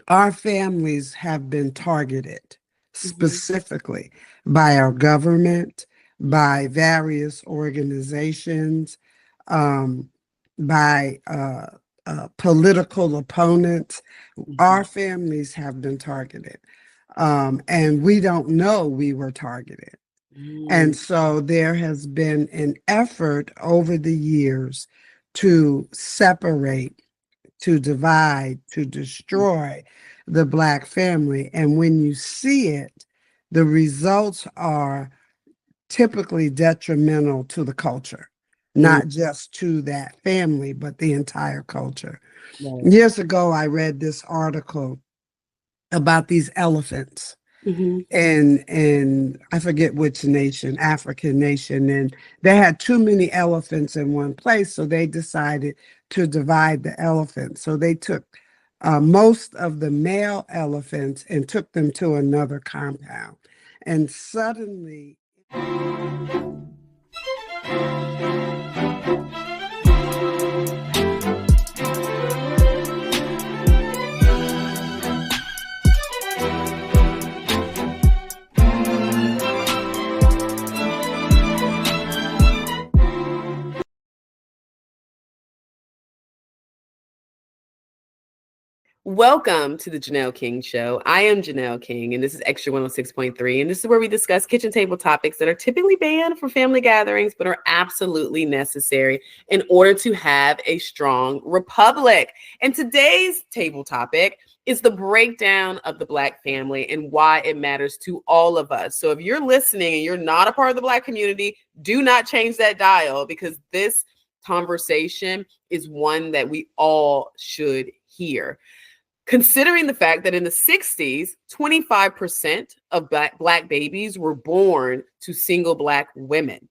Our families have been targeted specifically by our government, by various organizations, um, by political opponents. Our families have been targeted. And we don't know we were targeted. And so there has been an effort over the years to separate, to divide, to destroy the Black family. And when you see it, the results are typically detrimental to the culture, not just to that family, but the entire culture. Right. Years ago, I read this article about these elephants in I forget which nation, African nation, and they had too many elephants in one place, so they decided to divide the elephants. So they took most of the male elephants and took them to another compound, and suddenly. Welcome to the Janelle King Show. I am Janelle King, and this is Extra 106.3. And this is where we discuss kitchen table topics that are typically banned for family gatherings, but are absolutely necessary in order to have a strong republic. And today's table topic is the breakdown of the Black family and why it matters to all of us. So if you're listening and you're not a part of the Black community, do not change that dial, because this conversation is one that we all should hear. Considering the fact that in the 60s, 25% of Black babies were born to single Black women.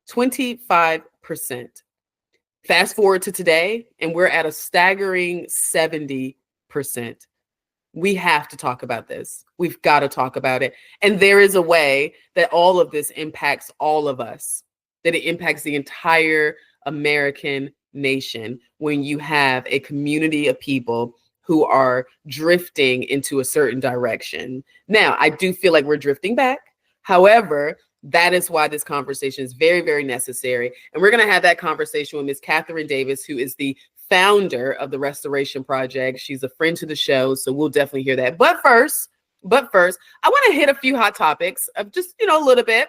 25%. Fast forward to today, and we're at a staggering 70%. We have to talk about this. We've got to talk about it. And there is a way that all of this impacts all of us, that it impacts the entire American nation when you have a community of people who are drifting into a certain direction. Now, I do feel like we're drifting back. However, that is why this conversation is very, very necessary. And we're going to have that conversation with Ms. Catherine Davis, who is the founder of the Restoration Project. She's a friend to the show, so we'll definitely hear that. But first, I want to hit a few hot topics of just, a little bit,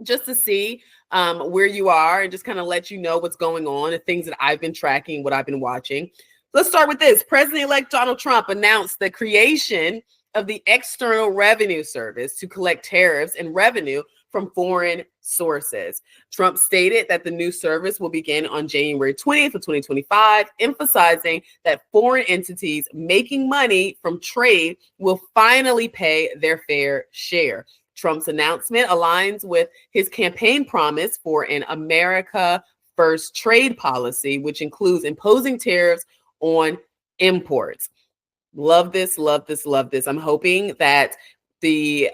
just to see where you are and just kind of let you know what's going on, the things that I've been tracking, what I've been watching. Let's start with this. President-elect Donald Trump announced the creation of the External Revenue Service to collect tariffs and revenue from foreign sources. Trump stated that the new service will begin on January 20th of 2025, emphasizing that foreign entities making money from trade will finally pay their fair share. Trump's announcement aligns with his campaign promise for an America First trade policy, which includes imposing tariffs on imports. Love this, love this, love this. I'm hoping that the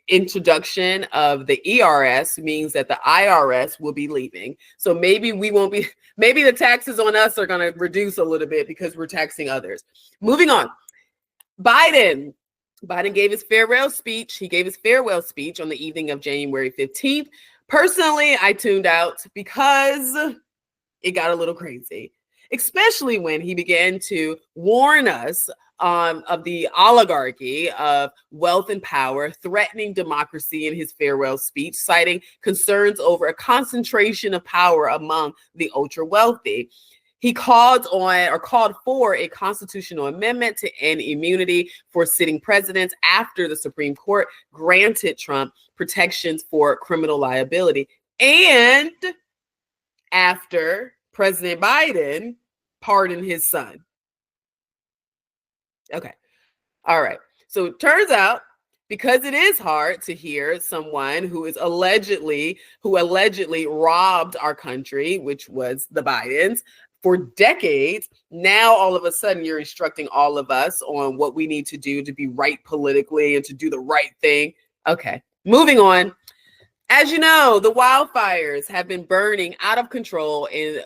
introduction of the ERS means that the IRS will be leaving. So maybe maybe the taxes on us are going to reduce a little bit because we're taxing others. Moving on. Biden gave his farewell speech. He gave his farewell speech on the evening of January 15th. Personally, I tuned out because it got a little crazy, especially when he began to warn us of the oligarchy of wealth and power threatening democracy in his farewell speech, citing concerns over a concentration of power among the ultra wealthy. He called for a constitutional amendment to end immunity for sitting presidents after the Supreme Court granted Trump protections for criminal liability, and after President Biden pardoned his son. Okay. All right. So it turns out, because it is hard to hear someone who allegedly robbed our country, which was the Bidens, for decades, now all of a sudden you're instructing all of us on what we need to do to be right politically and to do the right thing. Okay. Moving on. As you know, the wildfires have been burning out of control in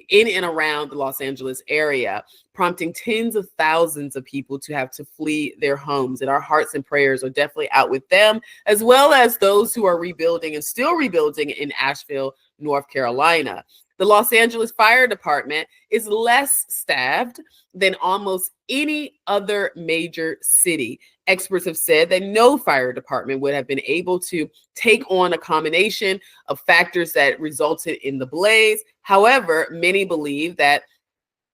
and around the Los Angeles area, prompting tens of thousands of people to have to flee their homes. And our hearts and prayers are definitely out with them, as well as those who are rebuilding and still rebuilding in Asheville, North Carolina. The Los Angeles Fire Department is less staffed than almost any other major city. Experts have said that no fire department would have been able to take on a combination of factors that resulted in the blaze. However, many believe that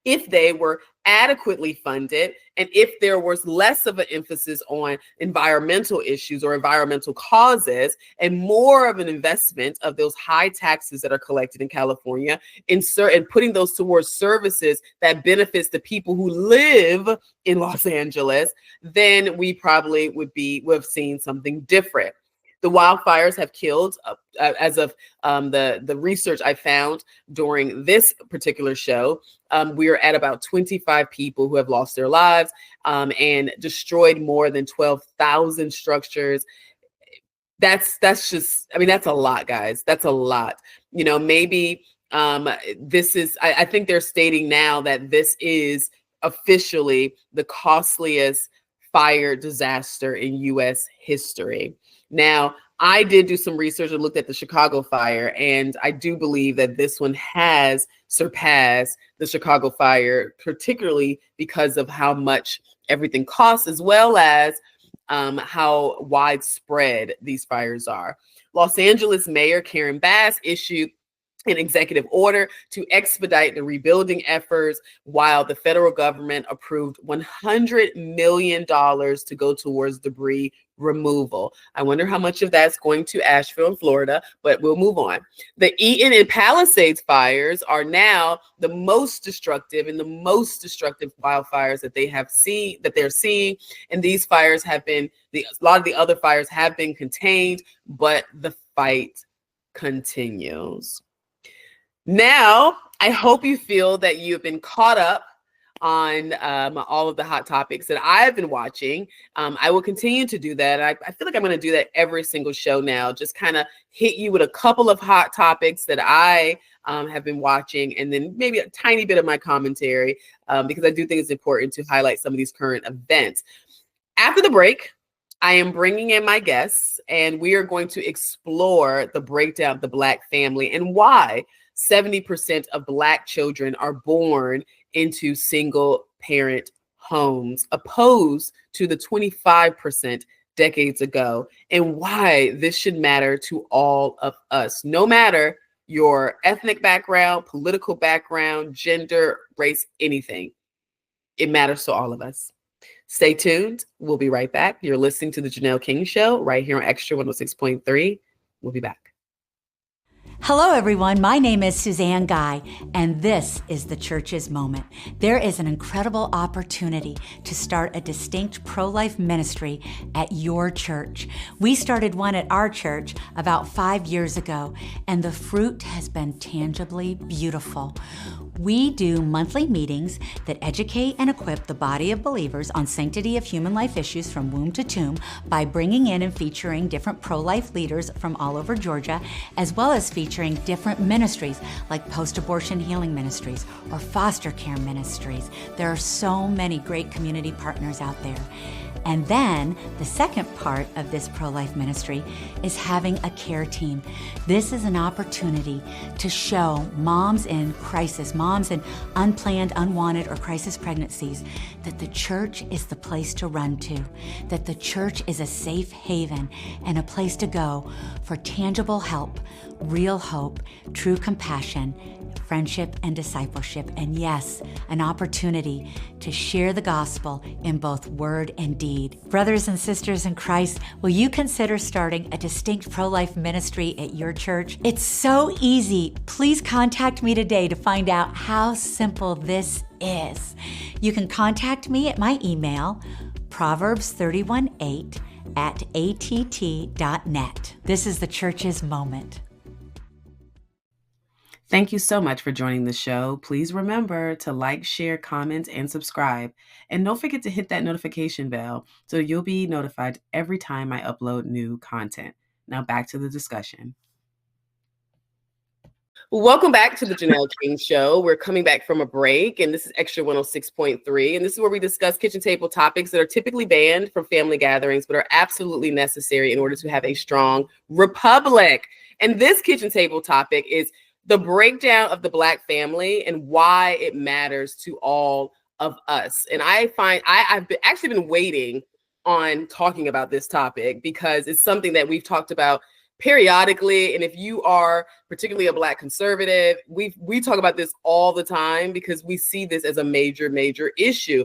if they were adequately funded and if there was less of an emphasis on environmental issues or environmental causes and more of an investment of those high taxes that are collected in California and putting those towards services that benefits the people who live in Los Angeles, then we probably would have seen something different. The wildfires have killed, as of the research I found during this particular show, we are at about 25 people who have lost their lives and destroyed more than 12,000 structures. That's just, I mean, that's a lot, guys. That's a lot. You know, maybe this is, I think they're stating now that this is officially the costliest fire disaster in U.S. history. Now, I did do some research and looked at the Chicago fire, and I do believe that this one has surpassed the Chicago fire, particularly because of how much everything costs, as well as how widespread these fires are. Los Angeles Mayor Karen Bass issued an executive order to expedite the rebuilding efforts, while the federal government approved $100 million to go towards debris removal. I wonder how much of that's going to Asheville in Florida, but we'll move on. The Eaton and Palisades fires are now the most destructive wildfires that they're seeing. And these fires have been, a lot of the other fires have been contained, but the fight continues. Now, I hope you feel that you've been caught up on all of the hot topics that I've been watching. I will continue to do that. I feel like I'm going to do that every single show now, just kind of hit you with a couple of hot topics that I have been watching, and then maybe a tiny bit of my commentary, because I do think it's important to highlight some of these current events. After the break, I am bringing in my guests, and we are going to explore the breakdown of the Black family and why 70% of Black children are born into single parent homes, opposed to the 25% decades ago, and why this should matter to all of us, no matter your ethnic background, political background, gender, race, anything. It matters to all of us. Stay tuned. We'll be right back. You're listening to the Janelle King Show right here on Extra 106.3. We'll be back. Hello, everyone. My name is Suzanne Guy, and this is the Church's Moment. There is an incredible opportunity to start a distinct pro-life ministry at your church. We started one at our church about 5 years ago, and the fruit has been tangibly beautiful. We do monthly meetings that educate and equip the body of believers on sanctity of human life issues from womb to tomb by bringing in and featuring different pro-life leaders from all over Georgia, as well as featuring different ministries like post-abortion healing ministries or foster care ministries. There are so many great community partners out there. And then the second part of this pro-life ministry is having a care team. This is an opportunity to show moms in crisis, moms in unplanned, unwanted, or crisis pregnancies, that the church is the place to run to, that the church is a safe haven and a place to go for tangible help, real hope, true compassion, friendship, and discipleship, and yes, an opportunity to share the gospel in both word and deed. Brothers and sisters in Christ, will you consider starting a distinct pro-life ministry at your church? It's so easy. Please contact me today to find out how simple this is. You can contact me at my email, proverbs318@att.net. This is the Church's Moment. Thank you so much for joining the show. Please remember to like, share, comment, and subscribe. And don't forget to hit that notification bell so you'll be notified every time I upload new content. Now back to the discussion. Welcome back to the Janelle King Show. We're coming back from a break, and this is Extra 106.3. And this is where we discuss kitchen table topics that are typically banned from family gatherings, but are absolutely necessary in order to have a strong republic. And this kitchen table topic is the breakdown of the Black family and why it matters to all of us. And I've actually been waiting on talking about this topic because it's something that we've talked about periodically. And if you are particularly a Black conservative, we talk about this all the time because we see this as a major issue.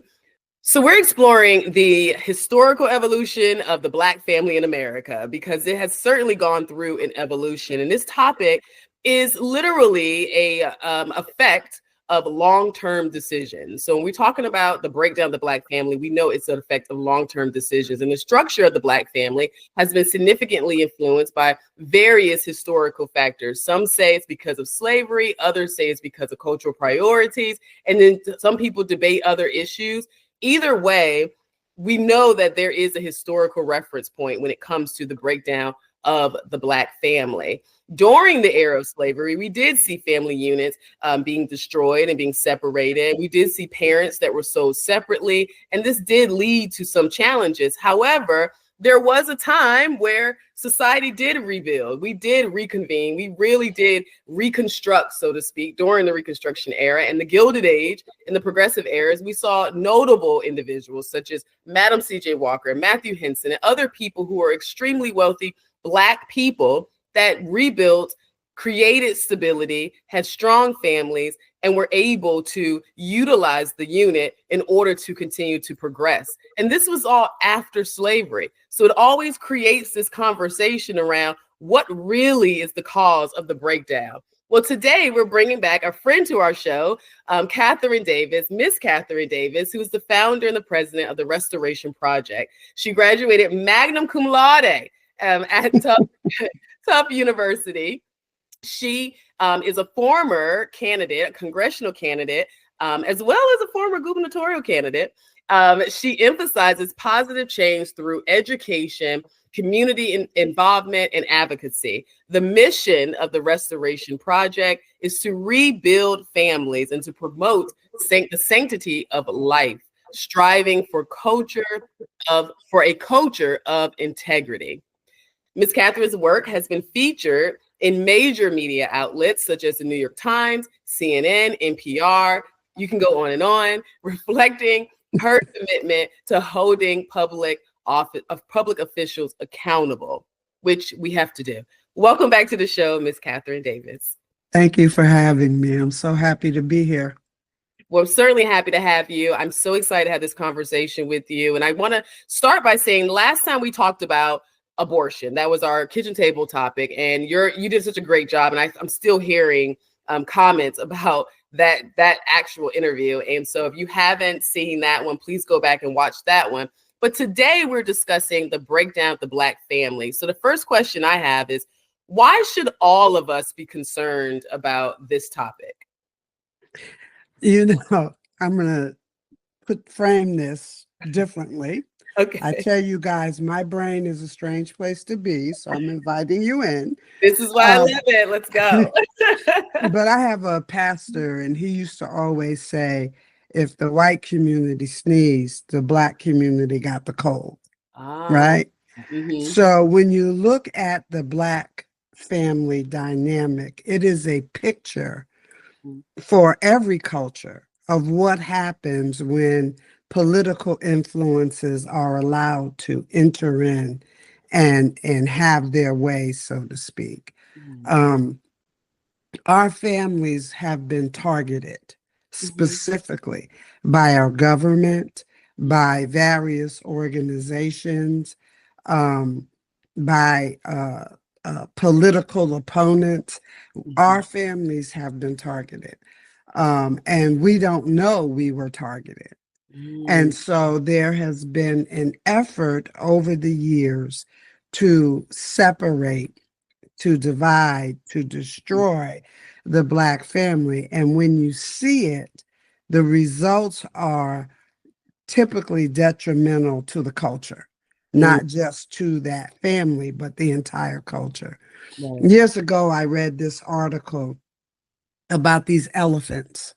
So we're exploring the historical evolution of the Black family in America because it has certainly gone through an evolution. And this topic is literally a effect of long-term decisions. So when we're talking about the breakdown of the Black family, we know it's an effect of long-term decisions. And the structure of the Black family has been significantly influenced by various historical factors. Some say it's because of slavery, others say it's because of cultural priorities, and then some people debate other issues. Either way, we know that there is a historical reference point when it comes to the breakdown of the Black family. During the era of slavery, we did see family units being destroyed and being separated. We did see parents that were sold separately, and this did lead to some challenges. However, there was a time where society did rebuild. We did reconvene. We really did reconstruct, so to speak, during the Reconstruction era and the Gilded Age and the Progressive eras. We saw notable individuals such as Madam C.J. Walker, Matthew Henson, and other people who are extremely wealthy Black people that rebuilt, created stability, had strong families, and were able to utilize the unit in order to continue to progress. And this was all after slavery. So it always creates this conversation around what really is the cause of the breakdown. Well, today we're bringing back a friend to our show, Catherine Davis, Miss Catherine Davis, who is the founder and the president of the Restoration Project. She graduated magna cum laude at Tufts University. She is a former candidate, a congressional candidate, as well as a former gubernatorial candidate. She emphasizes positive change through education, community involvement, and advocacy. The mission of the Restoration Project is to rebuild families and to promote the sanctity of life, striving for a culture of integrity. Ms. Catherine's work has been featured in major media outlets such as the New York Times, CNN, NPR. You can go on, reflecting her commitment to holding public officials accountable, which we have to do. Welcome back to the show, Ms. Catherine Davis. Thank you for having me. I'm so happy to be here. Well, I'm certainly happy to have you. I'm so excited to have this conversation with you. And I want to start by saying last time we talked about abortion. That was our kitchen table topic. And you did such a great job. And I'm still hearing comments about that actual interview. And so if you haven't seen that one, please go back and watch that one. But today we're discussing the breakdown of the Black family. So the first question I have is, why should all of us be concerned about this topic? You know, I'm going to frame this differently. Okay. I tell you guys, my brain is a strange place to be, so I'm inviting you in. This is why I love it. Let's go. But I have a pastor, and he used to always say, if the white community sneezed, the Black community got the cold, right? Mm-hmm. So when you look at the Black family dynamic, it is a picture for every culture of what happens when political influences are allowed to enter in and have their way, so to speak. Our families have been targeted specifically by our government, by various organizations, by political opponents. Our families have been targeted, and we don't know we were targeted. And so there has been an effort over the years to separate, to divide, to destroy the Black family. And when you see it, the results are typically detrimental to the culture. not just to that family, but the entire culture. Right. Years ago, I read this article about these elephants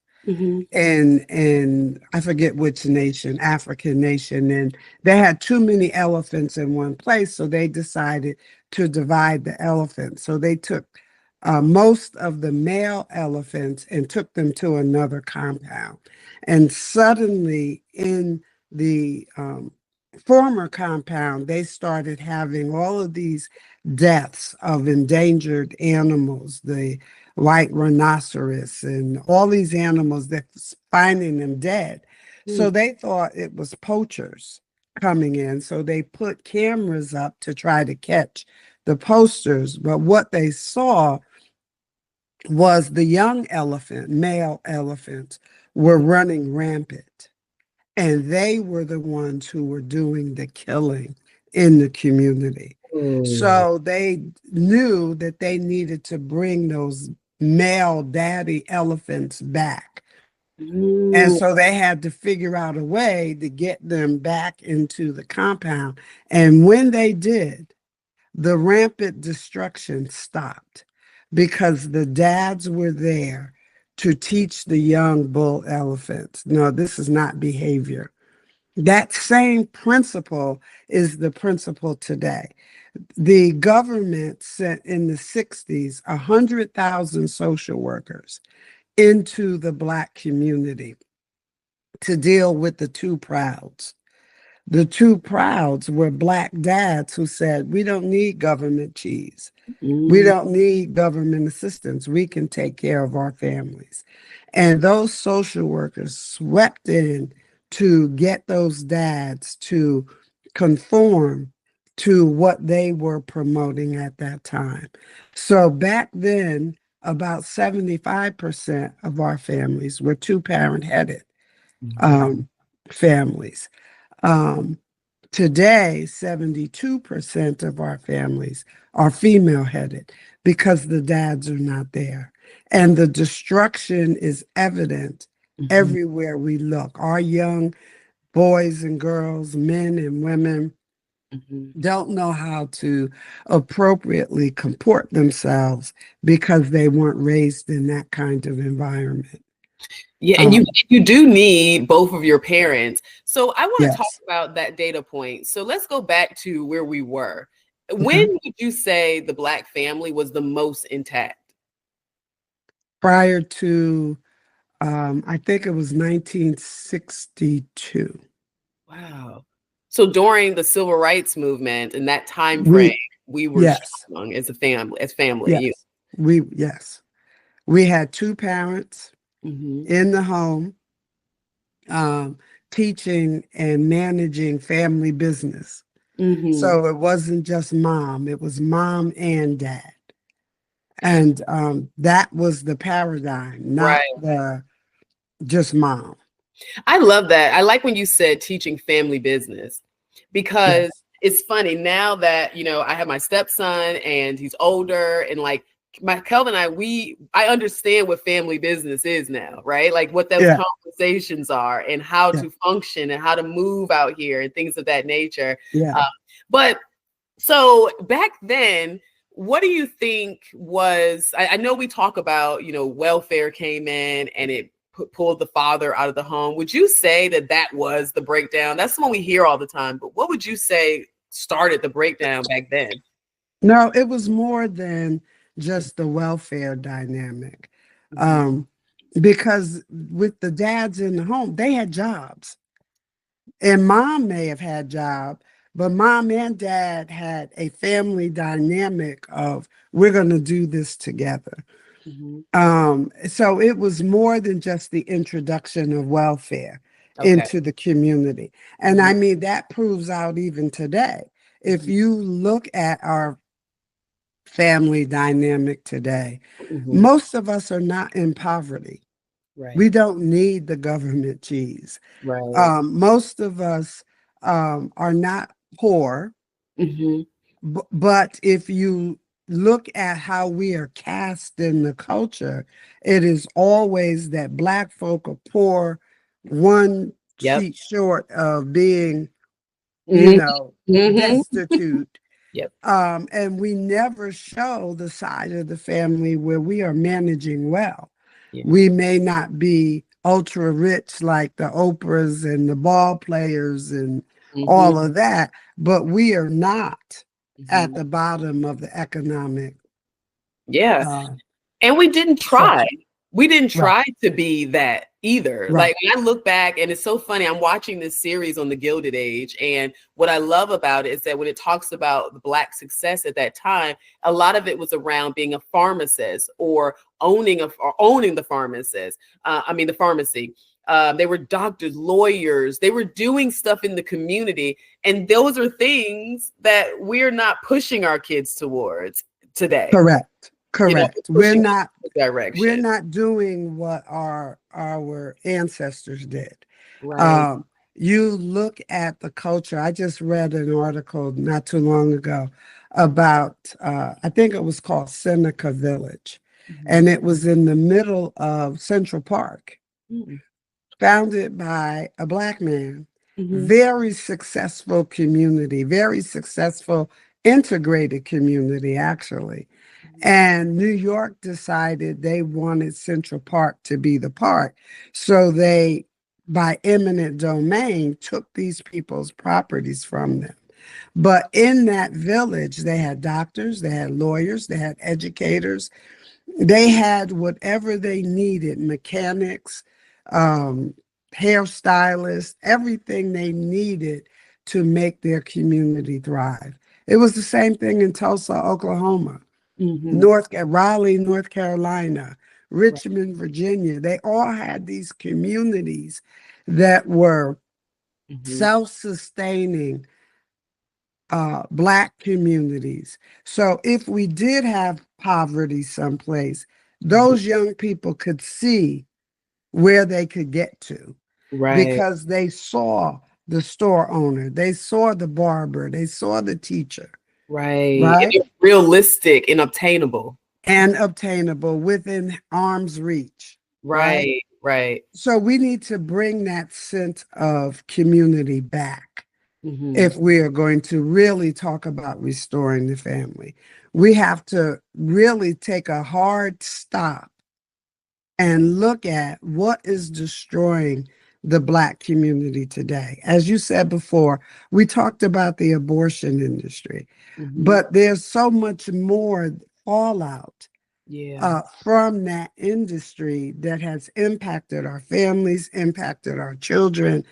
and I forget which nation, African nation, and they had too many elephants in one place, so they decided to divide the elephants. So they took most of the male elephants and took them to another compound. And suddenly, in the former compound, they started having all of these deaths of endangered animals, the white rhinoceros and all these animals that finding them dead. So they thought it was poachers coming in. So they put cameras up to try to catch the poachers. But what they saw was the young elephant, male elephants, were running rampant. And they were the ones who were doing the killing in the community. So they knew that they needed to bring those male daddy elephants back. And so they had to figure out a way to get them back into the compound. And when they did, the rampant destruction stopped because the dads were there to teach the young bull elephants, no, this is not behavior. That same principle is the principle today. The government sent in the 60s 100,000 social workers into the Black community to deal with the two prouds. The two prouds were Black dads who said, we don't need government cheese. We don't need government assistance. We can take care of our families. And those social workers swept in to get those dads to conform to what they were promoting at that time. So back then, about 75% of our families were two-parent headed families. Today, 72% of our families are female headed because the dads are not there. And the destruction is evident everywhere we look. Our young boys and girls, men and women, don't know how to appropriately comport themselves because they weren't raised in that kind of environment. Yeah, and you do need both of your parents. So I want to talk Yes. about that data point. So let's go back to where we were. When would you say the Black family was the most intact? Prior to, I think it was 1962. Wow. So during the civil rights movement and that time We, frame, we were yes, strong as a family, as family. yes, yes. We had two parents Mhm. in the home, teaching and managing family business. So it wasn't just mom, it was mom and dad. And that was the paradigm, not Right. the just mom. I love that. I like when you said teaching family business because Yes. it's funny now that, I have my stepson and he's older and like my Kelvin and I understand what family business is now, right? Like what those Yeah. conversations are and how Yeah. to function and how to move out here and things of that nature. Yeah. But so back then, what do you think was, I know we talk about, welfare came in and it pulled the father out of the home. Would you say that that was the breakdown? That's the one we hear all the time, but what would you say started the breakdown back then? No, it was more than just the welfare dynamic. Because with the dads in the home, they had jobs. And mom may have had job, but mom and dad had a family dynamic of we're going to do this together. So it was more than just the introduction of welfare into the community. And I mean, that proves out even today. If you look at our family dynamic today, most of us are not in poverty. Right. We don't need the government cheese. Right. Most of us are not poor, but if you look at how we are cast in the culture, it is always that Black folk are poor, one Yep. feet short of being you Mhm. know, Mhm. destitute. Yep. And we never show the side of the family where we are managing well. Yeah. We may not be ultra rich like the Oprahs and the ball players and all Mhm. of that, but we are not at Mhm. the bottom of the economic Yeah. uh, And we didn't try. section. We didn't Right, try to be that either. right. Like when I look back, and it's so funny, I'm watching this series on the Gilded Age. And what I love about it is that when it talks about the Black success at that time, a lot of it was around being a pharmacist or owning the pharmacist. The pharmacy. They were doctors, lawyers. They were doing stuff in the community. And those are things that we're not pushing our kids towards today. Correct. You know, Correct. pushing them in the We're direction. not doing what our ancestors did. Right. Um, you look at the culture. I just read an article not too long ago about I think it was called Seneca Village, Mhm. and it was in the middle of Central Park, Mhm. founded by a Black man. Mhm. Very successful community, very successful integrated community, actually. And New York decided they wanted Central Park to be the park. So they, by eminent domain, took these people's properties from them. But in that village, they had doctors, they had lawyers, they had educators, they had whatever they needed, mechanics, um, hairstylists, everything they needed to make their community thrive. It was the same thing in Tulsa, Oklahoma. Mhm. Raleigh, North Carolina, Richmond, Virginia. They all had these communities that were Mhm. self-sustaining Black communities. So if we did have poverty someplace, Mhm. those young people could see where they could get to Right. because they saw the store owner, they saw the barber, they saw the teacher, Right. And right? it's realistic and obtainable. And obtainable within arm's reach, right? Right. Right. So we need to bring that sense of community back Mhm. if we are going to really talk about restoring the family. We have to really take a hard stop and look at what is destroying the Black community today. As you said before, we talked about the abortion industry, Mhm. but there's so much more fallout Yeah. from that industry that has impacted our families, impacted our children,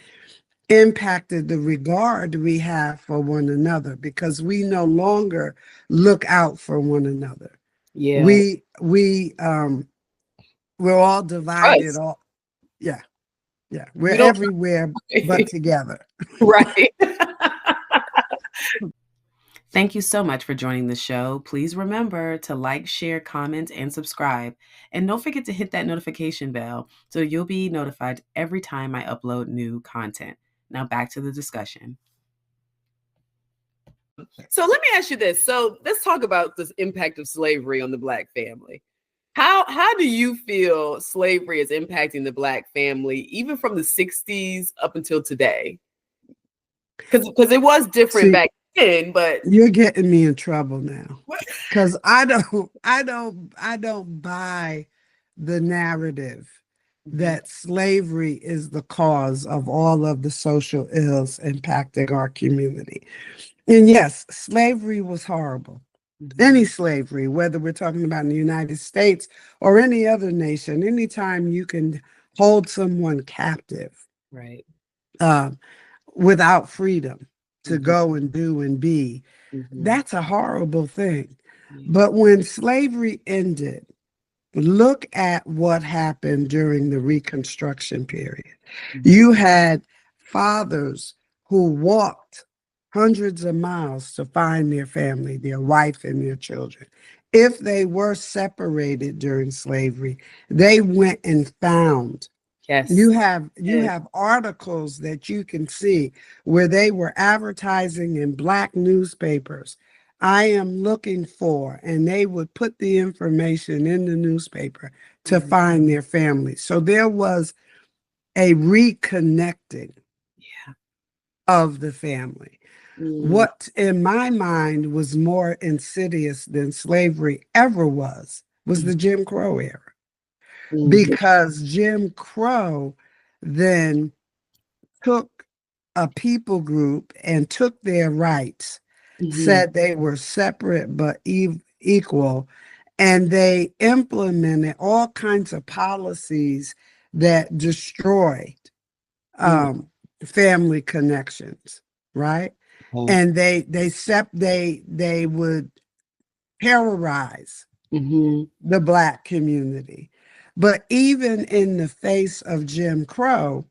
impacted the regard we have for one another because we no longer look out for one another. Yeah. We're all divided. Trust. All yeah, yeah. We're We don't everywhere but together. right. Thank you so much for joining the show. Please remember to like, share, comment, and subscribe. And don't forget to hit that notification bell so you'll be notified every time I upload new content. Now back to the discussion. So let me ask you this. So let's talk about this impact of slavery on the Black family. How do you feel slavery is impacting the Black family, even from the 60s up until today? Because it was different See, back then, but you're getting me in trouble now because I don't buy the narrative Mhm. that slavery is the cause of all of the social ills impacting our community. And yes, slavery was horrible. Any Mhm. slavery, whether we're talking about in the United States or any other nation, anytime you can hold someone captive Right. uh, without freedom to Mhm. go and do and be, Mhm. that's a horrible thing. Yeah. But when slavery ended, look at what happened during the Reconstruction period. Mhm. You had fathers who walked hundreds of miles to find their family, their wife, and their children. If they were separated during slavery, they went and found. Yes. You have articles that you can see where they were advertising in Black newspapers. I am looking for, and they would put the information in the newspaper to Mhm. find their family. So there was a reconnecting Yeah. of the family. What in my mind was more insidious than slavery ever was the Jim Crow era. Because Jim Crow then took a people group and took their rights, said they were separate but equal, and they implemented all kinds of policies that destroyed family connections, right? And they would terrorize the Black community. But even in the face of Jim Crow,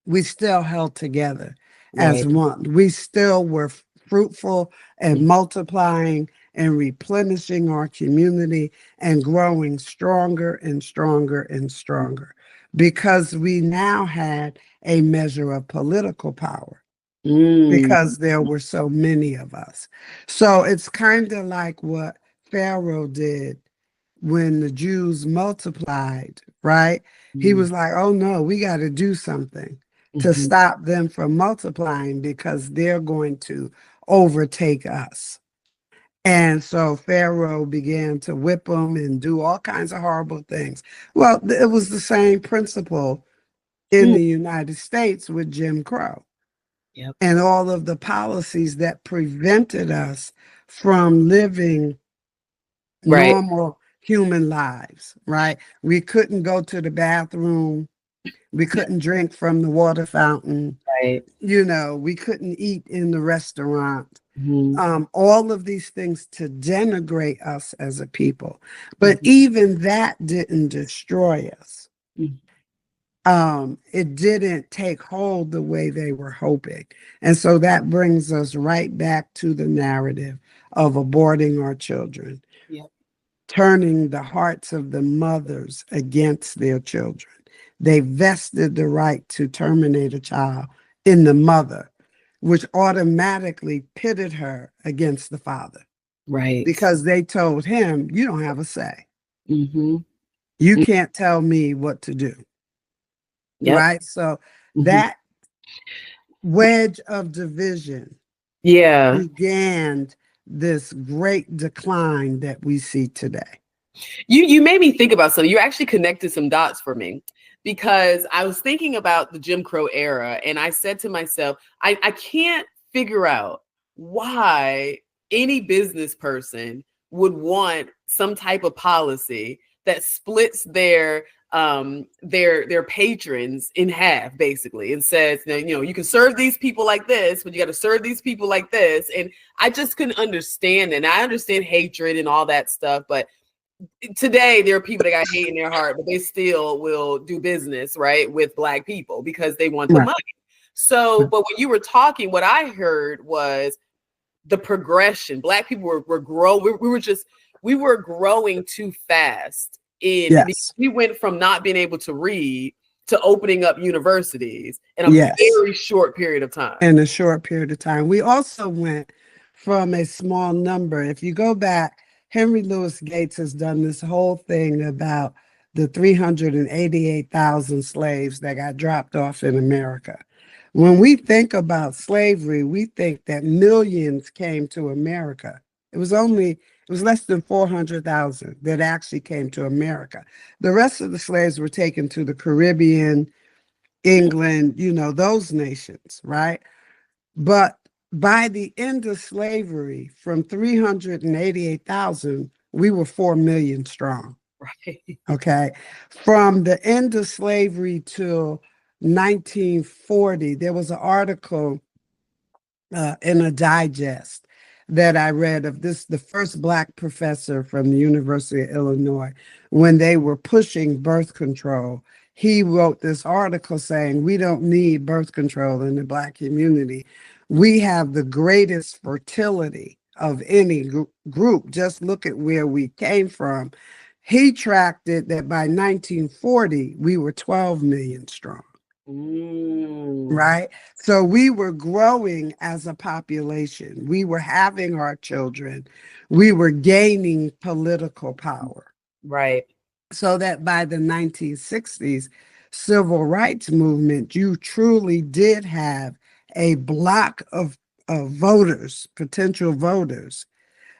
we still held together as one. We still were fruitful and multiplying and replenishing our community and growing stronger and stronger and stronger because we now had a measure of political power because there were so many of us. So it's kind of like what Pharaoh did when the Jews multiplied, right? He was like, oh no, we got to do something to stop them from multiplying because they're going to overtake us. And so Pharaoh began to whip them and do all kinds of horrible things. Well, it was the same principle in the United States with Jim Crow and all of the policies that prevented us from living normal human lives, right? We couldn't go to the bathroom. We couldn't drink from the water fountain. You know, we couldn't eat in the restaurant. All of these things to denigrate us as a people. But even that didn't destroy us. It didn't take hold the way they were hoping. And so that brings us right back to the narrative of aborting our children. Turning the hearts of the mothers against their children. They vested the right to terminate a child in the mother, which automatically pitted her against the father. Because they told him, you don't have a say. You can't tell me what to do. Right? So that wedge of division began this great decline that we see today. You made me think about something. You actually connected some dots for me because I was thinking about the Jim Crow era and I said to myself, I can't figure out why any business person would want some type of policy that splits their patrons in half, basically, and says, you can serve these people like this, but you got to serve these people like this. And I just couldn't understand. And I understand hatred and all that stuff, but today there are people that got hate in their heart, but they still will do business, right, with Black people because they want the money. So, but when you were talking, what I heard was the progression. Black people were growing. We were growing too fast. We went from not being able to read to opening up universities in a very short period of time. In a short period of time. We also went from a small number. If you go back, Henry Louis Gates has done this whole thing about the 388,000 slaves that got dropped off in America. When we think about slavery, we think that millions came to America. It was less than 400,000 that actually came to America. The rest of the slaves were taken to the Caribbean, England, those nations, right? But by the end of slavery, from 388,000, we were 4 million strong. Okay. From the end of slavery till 1940, there was an article in a digest that I read of the first Black professor from the University of Illinois, when they were pushing birth control. He wrote this article saying, we don't need birth control in the Black community. We have the greatest fertility of any group. Just look at where we came from. He tracked it that by 1940, we were 12 million strong. Right? So we were growing as a population. We were having our children. We were gaining political power. Right. So that by the 1960s civil rights movement, you truly did have a block of voters, potential voters,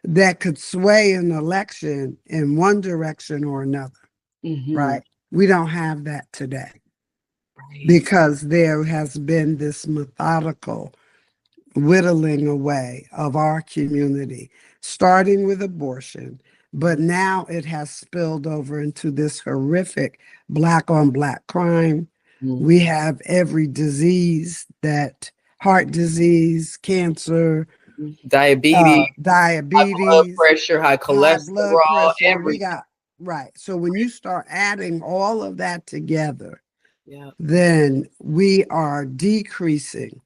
that could sway an election in one direction or another, right? We don't have that today because there has been this methodical whittling away of our community, starting with abortion, but now it has spilled over into this horrific Black on Black crime. We have every disease that heart disease, cancer, diabetes, high blood diabetes, pressure, high high blood cholesterol, pressure. We got, right. So when you start adding all of that together, then we are decreasing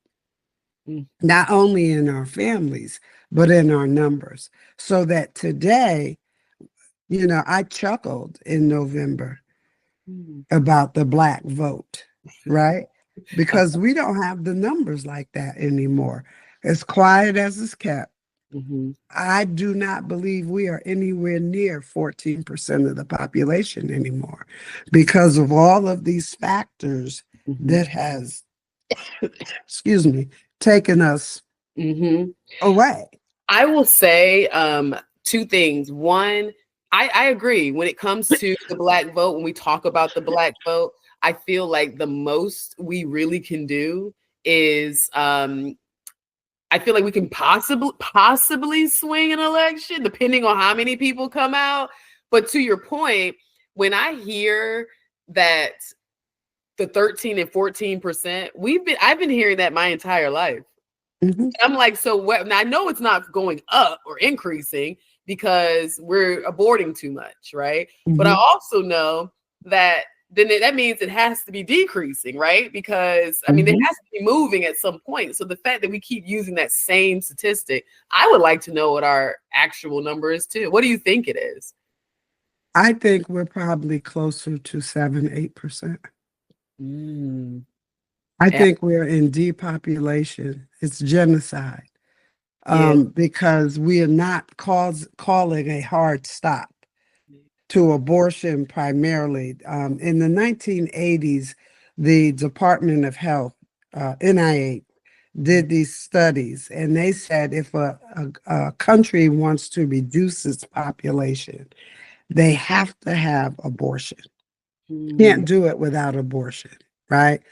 not only in our families, but in our numbers. So that today, I chuckled in November about the Black vote, right? Because we don't have the numbers like that anymore. As quiet as it's kept, I do not believe we are anywhere near 14% of the population anymore because of all of these factors that has, excuse me, taken us away. I will say two things. One, I agree when it comes to the Black vote. When we talk about the Black vote, I feel like the most we really can do is I feel like we can possibly swing an election depending on how many people come out. But to your point, when I hear that the 13 and 14%, I've been hearing that my entire life. I'm like, so what? Now I know it's not going up or increasing because we're aborting too much, right? But I also know that then that means it has to be decreasing, right? Because I mean, it has to be moving at some point. So the fact that we keep using that same statistic, I would like to know what our actual number is too. What do you think it is? I think we're probably closer to 7-8%. I think we're in depopulation. It's genocide. Because we are not calling a hard stop to abortion primarily. In the 1980s, the Department of Health, NIH, did these studies, and they said if a country wants to reduce its population, they have to have abortion. Can't do it without abortion, right?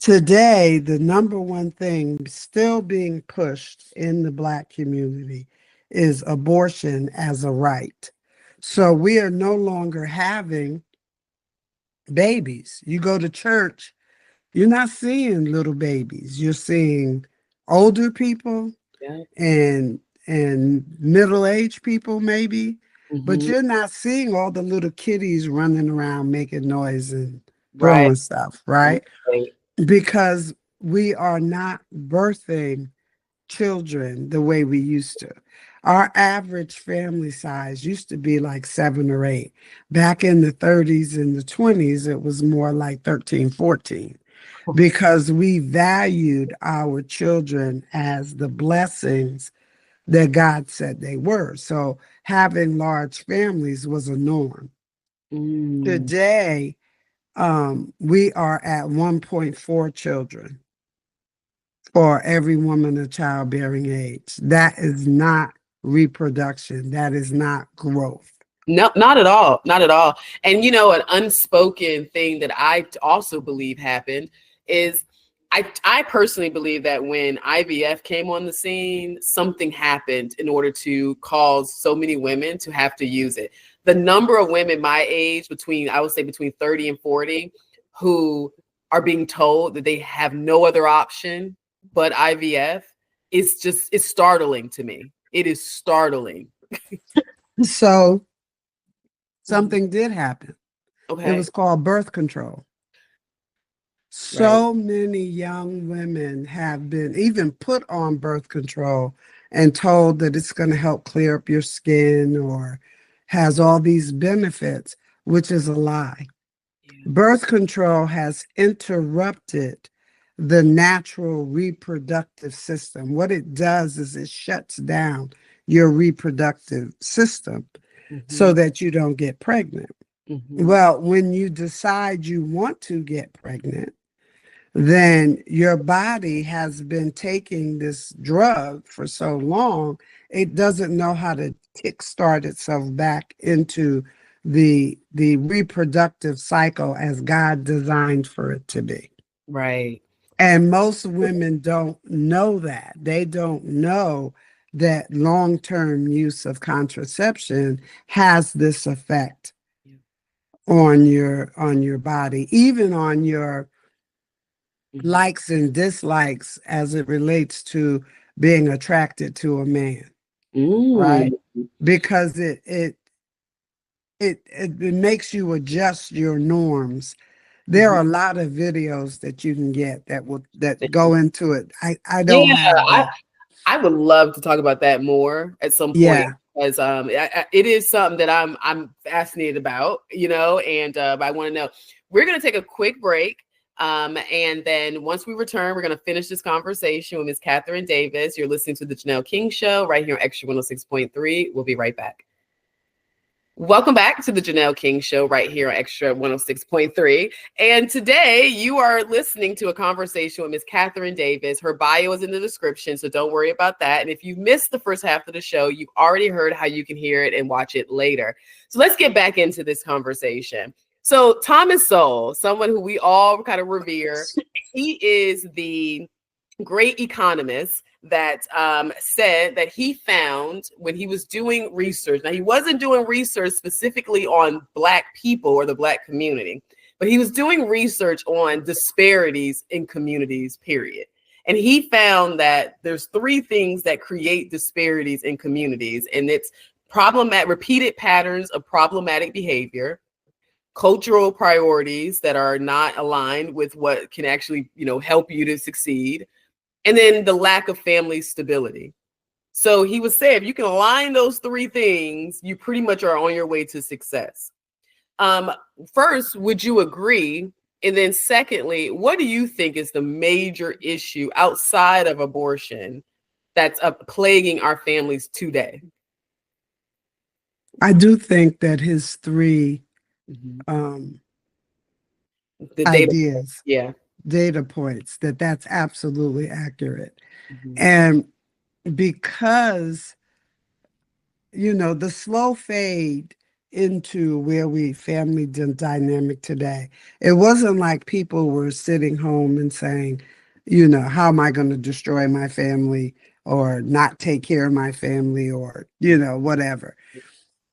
Today, the number one thing still being pushed in the Black community is abortion as a right. So we are no longer having babies. You go to church, you're not seeing little babies. You're seeing older people and middle-aged people maybe, but you're not seeing all the little kitties running around making noise and throwing stuff, right? Because we are not birthing children the way we used to. Our average family size used to be like 7 or 8. Back in the 30s and the 20s, it was more like 13, 14, because we valued our children as the blessings that God said they were. So having large families was a norm. Today, we are at 1.4 children for every woman of childbearing age. That is not reproduction. That is not growth. No, not at all. Not at all. And an unspoken thing that I also believe happened is I personally believe that when IVF came on the scene, something happened in order to cause so many women to have to use it. The number of women my age, I would say between 30 and 40, who are being told that they have no other option but IVF, it's startling to me. It is startling. So something did happen. Okay. It was called birth control. So many young women have been even put on birth control and told that it's going to help clear up your skin or has all these benefits, which is a lie. Birth control has interrupted the natural reproductive system. What it does is it shuts down your reproductive system so that you don't get pregnant. Well, when you decide you want to get pregnant, then your body has been taking this drug for so long, it doesn't know how to kickstart itself back into the reproductive cycle as God designed for it to be. Right. And most women don't know that. They don't know that long-term use of contraception has this effect on your body, even on your likes and dislikes as it relates to being attracted to a man, right? Because it makes you adjust your norms. There are a lot of videos that you can get that go into it. I don't have the I would love to talk about that more at some point, because it is something that I'm fascinated about, and I want to know. We're going to take a quick break. And then once we return, we're going to finish this conversation with Ms. Catherine Davis. You're listening to the Janelle King Show right here on Extra 106.3. We'll be right back. Welcome back to the Janelle King Show right here on Extra 106.3. And today you are listening to a conversation with Ms. Catherine Davis. Her bio is in the description, so don't worry about that. And if you missed the first half of the show, you've already heard how you can hear it and watch it later. So let's get back into this conversation. So Thomas Sowell, someone who we all kind of revere, he is the great economist that said that he found when he was doing research. Now, he wasn't doing research specifically on Black people or the Black community, but he was doing research on disparities in communities, period. And he found that there's 3 things that create disparities in communities, and it's repeated patterns of problematic behavior, cultural priorities that are not aligned with what can actually, help you to succeed, and then the lack of family stability. So he was saying, if you can align those 3 things, you pretty much are on your way to success. First, would you agree? And then secondly, what do you think is the major issue outside of abortion that's plaguing our families today? I do think that his 3 ideas, data points, that's absolutely accurate. And because, the slow fade into where we family dynamic today, it wasn't like people were sitting home and saying, how am I going to destroy my family or not take care of my family or, whatever.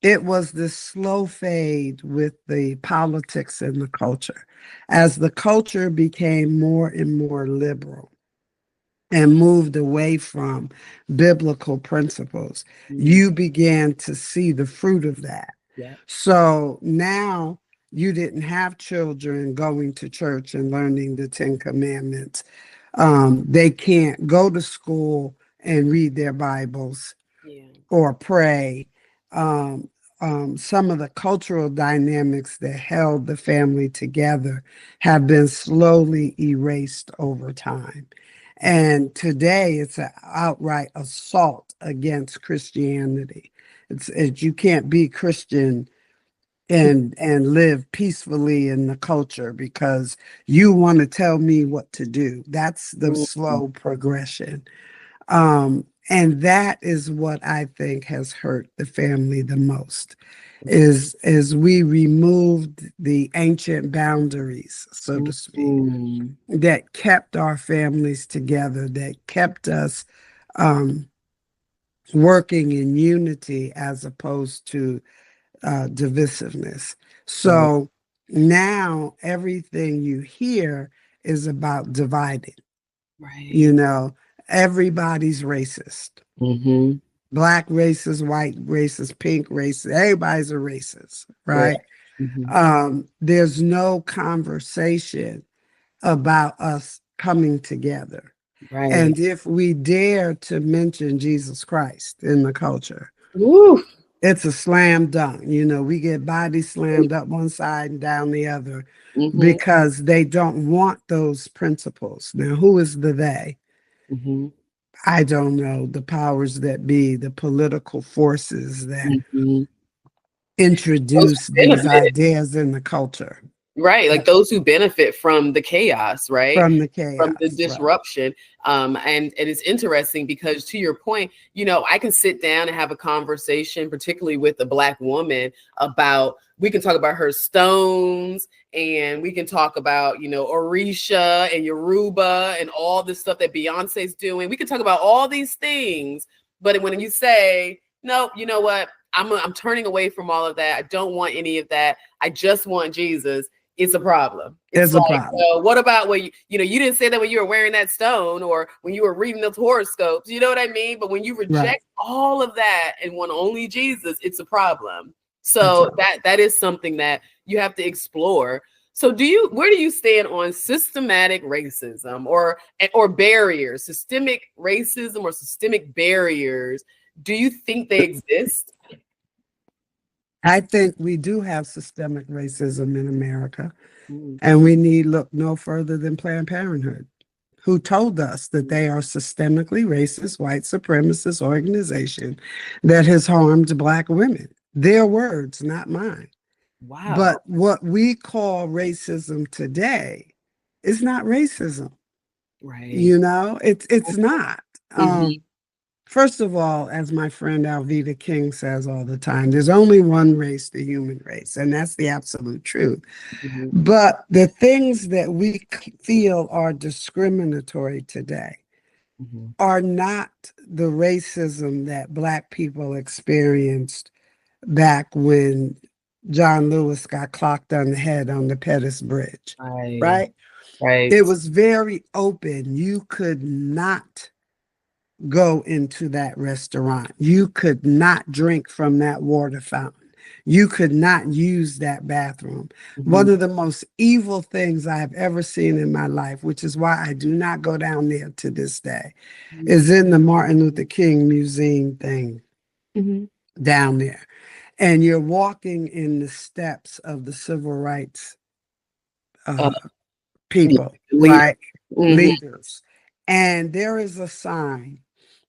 It was this slow fade with the politics and the culture. As the culture became more and more liberal and moved away from biblical principles, you began to see the fruit of that. So now you didn't have children going to church and learning the 10 Commandments. They can't go to school and read their Bibles or pray. Some of the cultural dynamics that held the family together have been slowly erased over time. And today it's an outright assault against Christianity. You can't be Christian and live peacefully in the culture because you want to tell me what to do. That's the slow progression. And that is what I think has hurt the family the most, is we removed the ancient boundaries, so to speak, that kept our families together, that kept us working in unity as opposed to divisiveness. So now everything you hear is about dividing. Everybody's racist. Black racist, white racist, pink racist. Everybody's a racist, right? There's no conversation about us coming together. And if we dare to mention Jesus Christ in the culture, it's a slam dunk. We get body slammed up one side and down the other because they don't want those principles. Now, who is the they? I don't know. The powers that be, the political forces that introduce these ideas in the culture. Right. Like those who benefit from the chaos, right? From the From the chaos. Right. disruption. And it's interesting because to your point, I can sit down and have a conversation, particularly with a Black woman, we can talk about her stones, and we can talk about, Orisha and Yoruba and all this stuff that Beyonce's doing. We can talk about all these things. But when you say, no, you know what? I'm turning away from all of that. I don't want any of that. I just want Jesus. It's a problem. It's a problem. What about when you didn't say that when you were wearing that stone or when you were reading those horoscopes, you know what I mean? But when you reject all of that and want only Jesus, it's a problem. So that is something that you have to explore. So where do you stand on systematic racism or barriers, systemic racism or systemic barriers? Do you think they exist? I think we do have systemic racism in America, and we need look no further than Planned Parenthood, who told us that they are systemically racist, white supremacist organization that has harmed Black women. Their words, not mine. Wow. But what we call racism today is not racism. Right. It's not. First of all, as my friend Alveda King says all the time, there's only one race, the human race, and that's the absolute truth. But the things that we feel are discriminatory today are not the racism that Black people experienced back when John Lewis got clocked on the head on the Pettus Bridge. Right? It was very open. You could not go into that restaurant. You could not drink from that water fountain. You could not use that bathroom. One of the most evil things I have ever seen in my life, which is why I do not go down there to this day, is in the Martin Luther King Museum thing down there. And you're walking in the steps of the civil rights people, right? Leaders. And there is a sign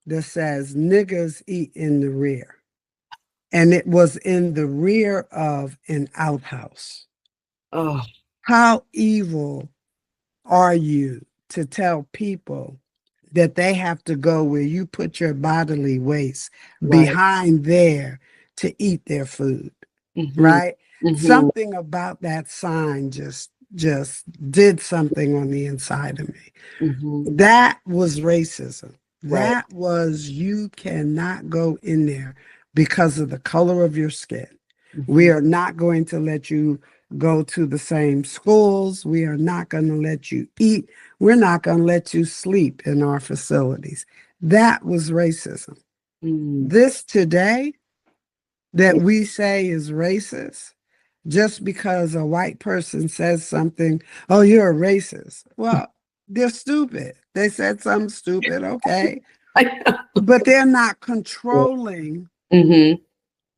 that says niggas eat in the rear. And it was in the rear of an outhouse. Oh, how evil are you to tell people that they have to go where you put your bodily waste behind there to eat their food, right? Something about that sign just did something on the inside of me. That was racism. That was, you cannot go in there because of the color of your skin. We are not going to let you go to the same schools. We are not going to let you eat. We're not going to let you sleep in our facilities. That was racism. This today that we say is racist, just because a white person says something, oh, you're a racist. Well, they're stupid. They said something stupid, okay. But they're not controlling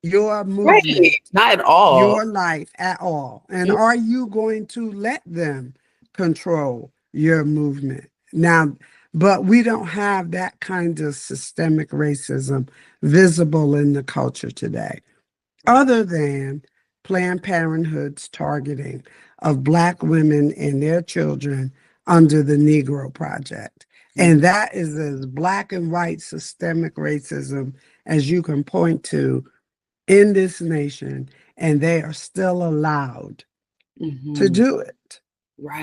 your movement, not at all, your life at all. And are you going to let them control your movement? Now, but we don't have that kind of systemic racism visible in the culture today, other than Planned Parenthood's targeting of Black women and their children under the Negro Project. And that is as black and white systemic racism as you can point to in this nation, and they are still allowed to do it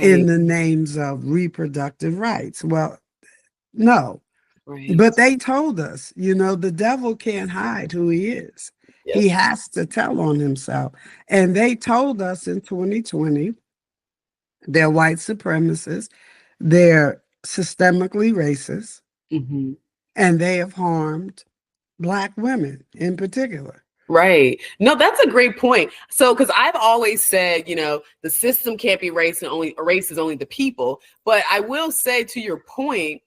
in the names of reproductive rights. Well, no, but they told us, the devil can't hide who he is. He has to tell on himself. And they told us in 2020, they're white supremacists, they're systemically racist, and they have harmed Black women in particular. Right. No, that's a great point. So, because I've always said, the system can't be racist, and race is only the people. But I will say, to your point,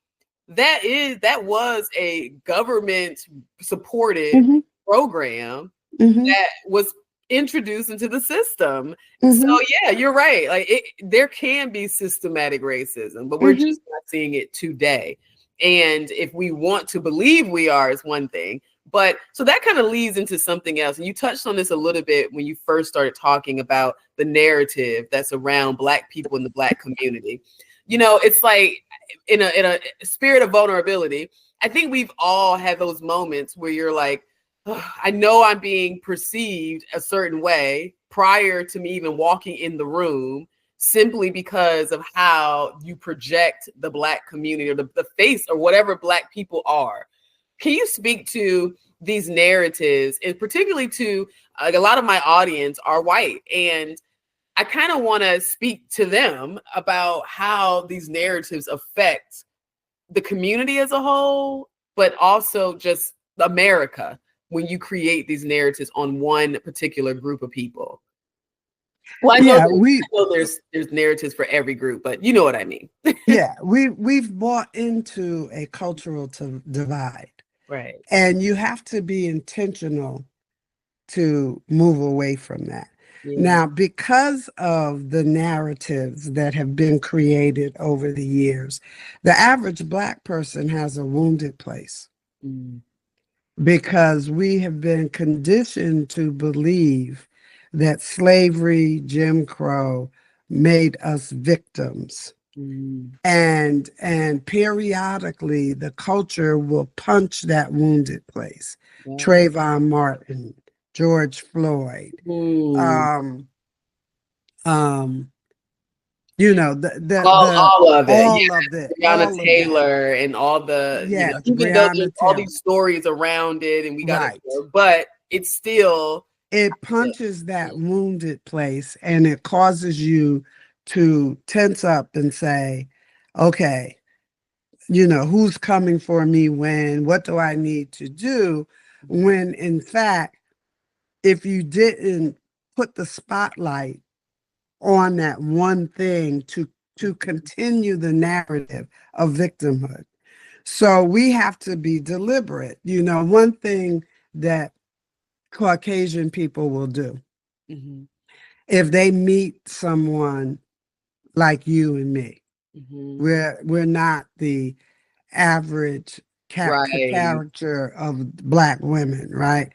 that was a government supported program that was introduced into the system. So yeah, you're right. Like there can be systematic racism, but we're just not seeing it today. And if we want to believe we are, is one thing. But so that kind of leads into something else. And you touched on this a little bit when you first started talking about the narrative that's around Black people in the Black community. You know, it's like in a spirit of vulnerability, I think we've all had those moments where you're like, oh, I know I'm being perceived a certain way prior to me even walking in the room, simply because of how you project the Black community or the face or whatever Black people are. Can you speak to these narratives, and particularly to a lot of my audience are white, and I kind of want to speak to them about how these narratives affect the community as a whole, but also just America when you create these narratives on one particular group of people? Well, I know there's narratives for every group, but you know what I mean. We've bought into a cultural divide. Right. And you have to be intentional to move away from that. Yeah. Now, because of the narratives that have been created over the years, the average Black person has a wounded place. Because we have been conditioned to believe that slavery, Jim Crow, made us victims. And periodically the culture will punch that wounded place. Yeah. Trayvon Martin, George Floyd, you know, all of it. All of it. Breonna Taylor and all the, you know, even though there's all these stories around it and we got it, but it's still. It punches that wounded place and it causes you to tense up and say, okay, you know, who's coming for me when? What do I need to do? When in fact, if you didn't put the spotlight on that one thing to continue the narrative of victimhood. So we have to be deliberate. You know, one thing that Caucasian people will do, if they meet someone like you and me, we're not the average character of Black women, right?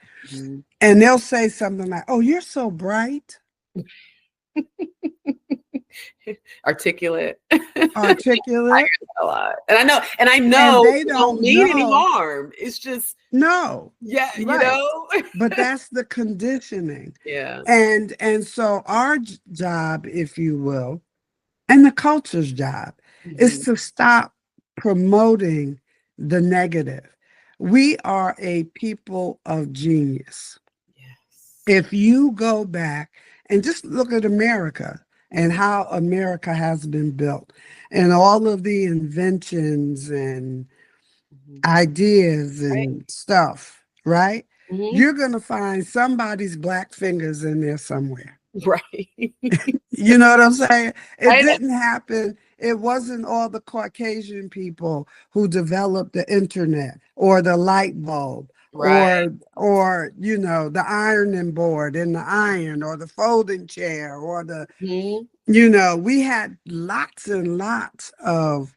And they'll say something like, "Oh, you're so bright." Articulate. A lot. And I know they don't mean any harm. It's just right. You know. But that's the conditioning. Yeah. And so our job, if you will, and the culture's job is to stop promoting the negative. We are a people of genius. Yes. If you go back and just look at America and how America has been built and all of the inventions and ideas and stuff, right? You're going to find somebody's Black fingers in there somewhere. Right. You know what I'm saying? It didn't happen. It wasn't all the Caucasian people who developed the internet or the light bulb, or you know, the ironing board and the iron or the folding chair or the you know, we had lots and lots of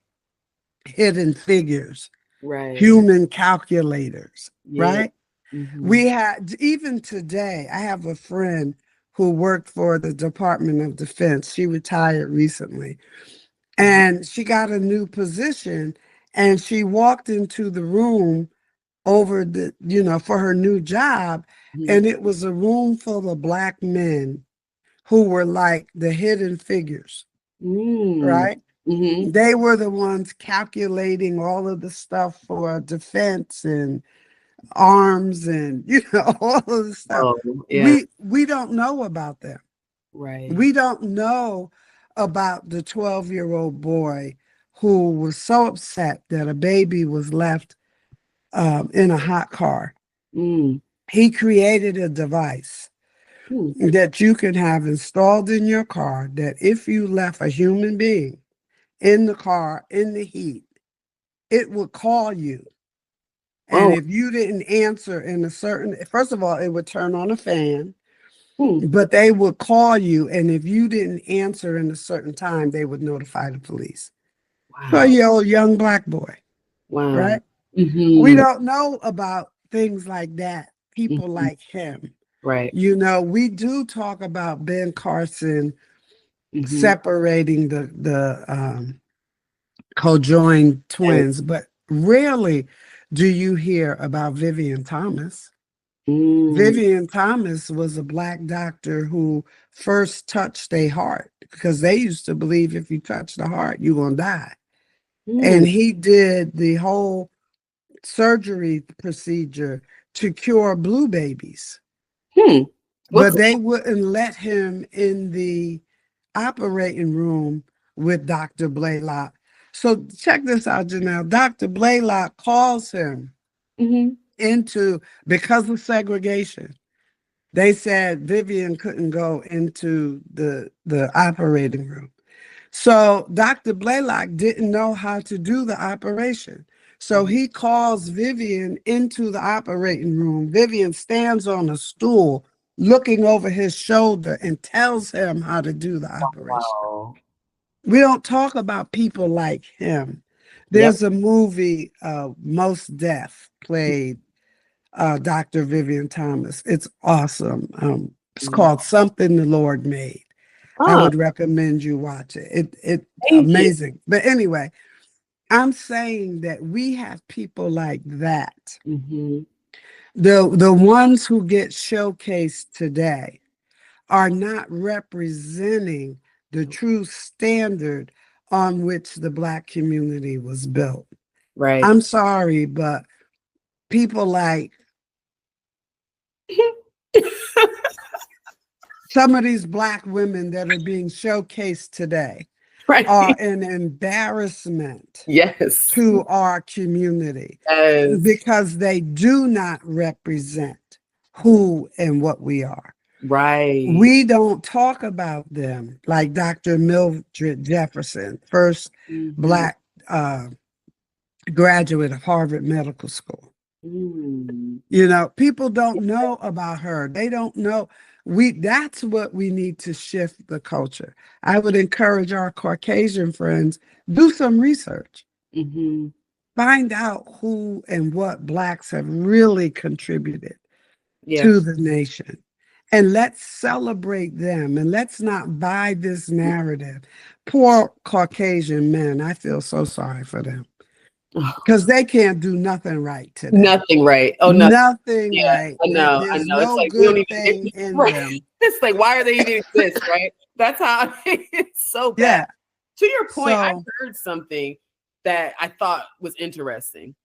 hidden figures, human calculators, right? We had, even today, I have a friend who worked for the Department of Defense. She retired recently. And she got a new position and she walked into the room over the, you know, for her new job. And it was a room full of Black men who were like the hidden figures, right? They were the ones calculating all of the stuff for defense and arms and, you know, all of the stuff. We don't know about them. Right. We don't know about the 12-year-old boy who was so upset that a baby was left in a hot car. He created a device that you can have installed in your car that if you left a human being in the car in the heat, it would call you. And if you didn't answer in a certain, first of all, it would turn on a fan, but they would call you. And if you didn't answer in a certain time, they would notify the police. Wow. So you're a young Black boy. Wow. Right? We don't know about things like that, people Mhm. like him. Right. You know, we do talk about Ben Carson Mhm. separating the conjoined Yes. twins, but rarely do you hear about Vivian Thomas. Mm. Vivian Thomas was a Black doctor who first touched a heart because they used to believe if you touch the heart, you're going to die. Mm. And he did the whole surgery procedure to cure blue babies, Hmm. What's but they wouldn't let him in the operating room with Dr. Blaylock. So check this out, Janelle. Dr. Blaylock calls him Mhm. into, because of segregation, they said Vivian couldn't go into the operating room. So Dr. Blaylock didn't know how to do the operation. So he calls Vivian into the operating room. Vivian stands on a stool looking over his shoulder and tells him how to do the operation. Wow. We don't talk about people like him. Yep. There's a movie, Most Deaf, played Dr. Vivian Thomas. It's awesome. It's Mhm. called Something the Lord Made. I Ah, would recommend you watch it. It's thank you. amazing. But anyway, I'm saying that we have people like that. Mhm. The ones who get showcased today are not representing the true standard on which the Black community was built. Right. I'm sorry, but people like some of these Black women that are being showcased today Right. are an embarrassment Yes. to our community Yes. because they do not represent who and what we are. Right. We don't talk about them like Dr. Mildred Jefferson, first Mhm. Black graduate of Harvard Medical School. Mm. You know, people don't know about her. They don't know. That's what we need to shift the culture. I would encourage our Caucasian friends, do some research. Mhm. Find out who and what Blacks have really contributed Yeah. to the nation. And let's celebrate them. And let's not buy this narrative. Poor Caucasian men, I feel so sorry for them because they can't do nothing right today. Nothing right. Oh, nothing. Nothing Yeah, right. I know. I There's know. It's no like we don't good even thing get in right. them. It's like, why are they even exist, right? That's how it's so bad. Yeah. To your point, I So, heard something that I thought was interesting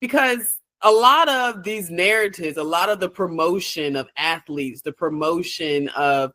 because a lot of these narratives, a lot of the promotion of athletes, the promotion of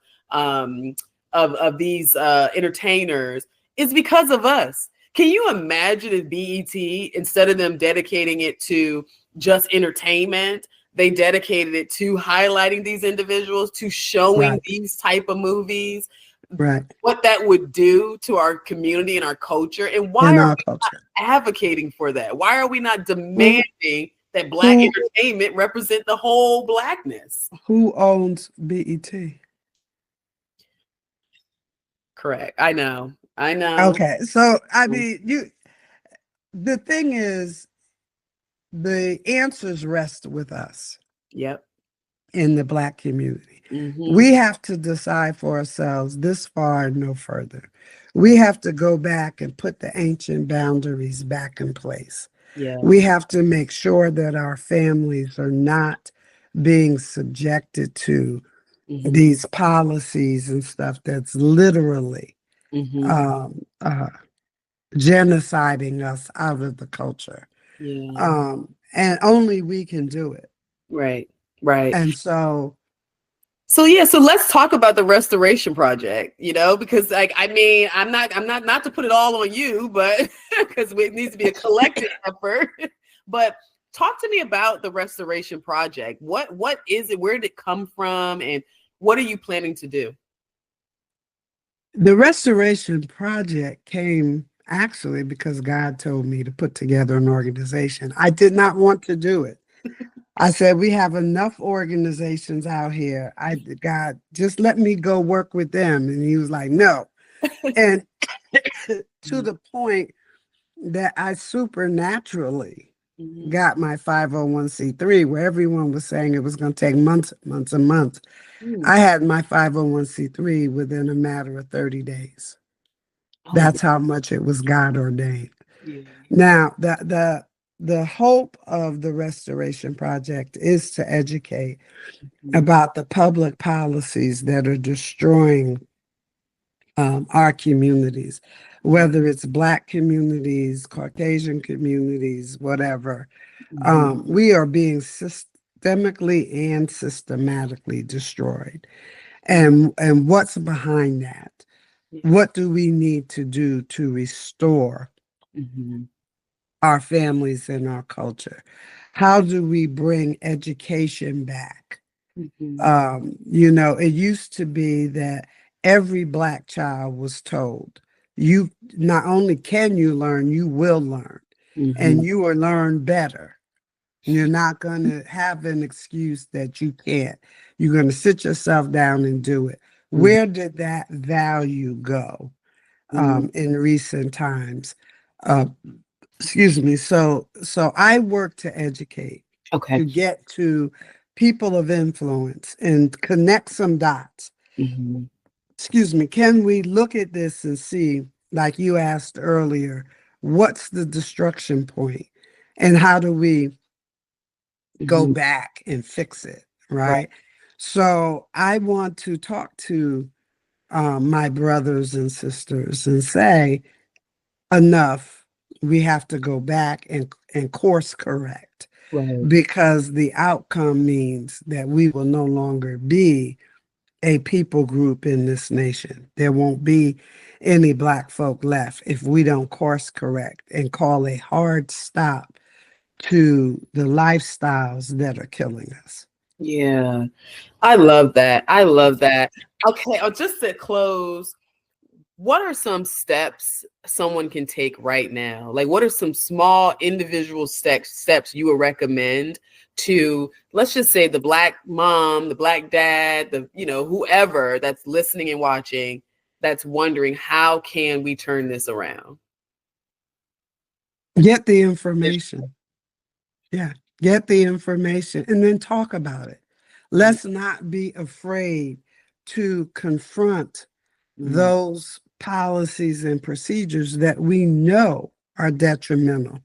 these entertainers is because of us. Can you imagine if BET, instead of them dedicating it to just entertainment, they dedicated it to highlighting these individuals, to showing right, these type of movies, right. what that would do to our community and our culture? And why In are our we culture. not advocating for that? Why are we not Who, demanding that Black who, entertainment represent the whole Blackness? who owns BET? Correct. I know. I know. Okay. So, I mean, the thing is, the answers rest with us Yep. in the Black community. Mm-hmm. We have to decide for ourselves this far and no further. We have to go back and put the ancient boundaries back in place. Yeah. We have to make sure that our families are not being subjected to Mm-hmm. these policies and stuff that's literally Mm-hmm. genociding us out of the culture. Yeah. And only we can do it. Right. Right. And so, So yeah, so let's talk about the restoration project, because like I mean, I'm not to put it all on you, but because it needs to be a collective effort. But talk to me about the restoration project. What is it? Where did it come from? And what are you planning to do? the restoration project came actually because God told me to put together an organization. I did not want to do it. I said, we have enough organizations out here. God, just let me go work with them. And he was like, no. And to the point that I supernaturally got my 501c3, where everyone was saying it was going to take months, months and months. I had my 501c3 within a matter of 30 days. That's how much it was God ordained. Yeah. Now, the hope of the Restoration Project is to educate about the public policies that are destroying our communities, whether it's Black communities, Caucasian communities, whatever. We are being systemically and systematically destroyed. And what's behind that? What do we need to do to restore our families and our culture? How do we bring education back? It used to be that every Black child was told, you not only can you learn, you will learn, and you will learn better. You're not going to have an excuse that you can't. You're going to sit yourself down and do it. Where did that value go in recent times? Excuse me. So I work to educate, to get to people of influence and connect some dots. Excuse me. Can we look at this and see, like you asked earlier, what's the destruction point and how do we go back and fix it, right? So I want to talk to my brothers and sisters and say, enough, we have to go back and course correct, because the outcome means that we will no longer be a people group in this nation. There won't be any Black folk left if we don't course correct and call a hard stop to the lifestyles that are killing us. Yeah, I love that. I love that. Okay, just to close, what are some steps someone can take right now? Like, what are some small individual steps you would recommend to, let's just say, the Black mom, the Black dad, whoever that's listening and watching, that's wondering, how can we turn this around? Get the information. Yeah, get the information and then talk about it. Let's not be afraid to confront those policies and procedures that we know are detrimental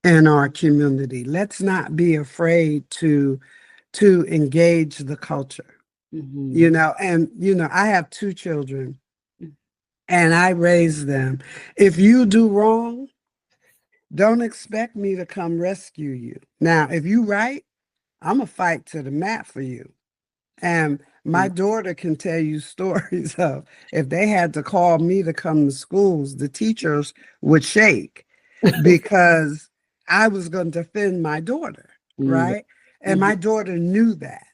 in our community. Let's not be afraid to engage the culture. I have 2 children and I raise them. If you do wrong, don't expect me to come rescue you. Now, if you right, I'm going to fight to the mat for you. And my daughter can tell you stories of, if they had to call me to come to schools, the teachers would shake because I was going to defend my daughter, right? And my daughter knew that.